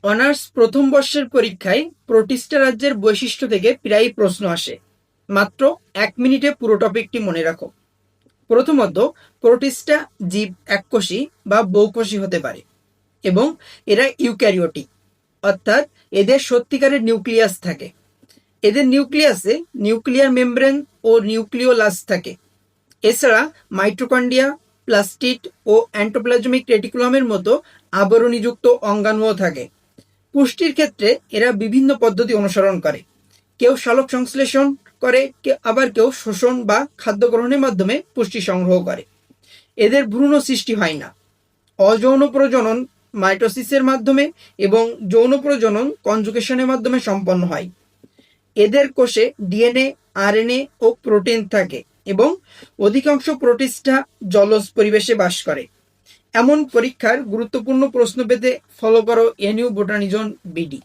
Honours প্রথম বর্ষের পরীক্ষায় প্রোটিস্টা রাজ্যের বৈশিষ্ট্য থেকে প্রায় প্রশ্ন আসে। মাত্র 1 মিনিটে পুরো টপিকটি মনে রাখো। প্রথমত, প্রোটিস্টা জীব এককোষী বা বহুকোষী হতে পারে এবং এরা ইউক্যারিওটিক, অর্থাৎ এদের সত্যিকারের নিউক্লিয়াস থাকে। এদের নিউক্লিয়াসে নিউক্লিয়ার মেমব্রেন ও নিউক্লিওলাস থাকে। এছাড়া মাইটোকন্ড্রিয়া, প্লাস্টিড ও এন্ডোপ্লাজমিক রেটিকুলামের মতো আবরণীযুক্ত অঙ্গাণুও থাকে। পুষ্টির ক্ষেত্রে এরা বিভিন্ন পদ্ধতি অনুসরণ করে। কেউ সালোক সংশ্লেষণ করে, আবার কেউ শোষণ বা খাদ্য গ্রহণের মাধ্যমে পুষ্টি সংগ্রহ করে। এদের ভ্রূণ সৃষ্টি হয় না। অযৌন প্রজনন মাইটোসিসের মাধ্যমে এবং যৌন প্রজনন কনজুগেশনের মাধ্যমে সম্পন্ন হয়। এদের কোষে ডিএনএ, আরএনএ ও প্রোটিন থাকে এবং অধিকাংশ প্রোটিস্টা জলজ পরিবেশে বাস করে। এমন পরীক্ষার গুরুত্বপূর্ণ প্রশ্ন পেতে ফলো করো এনইউ বোটানিজম বিডি।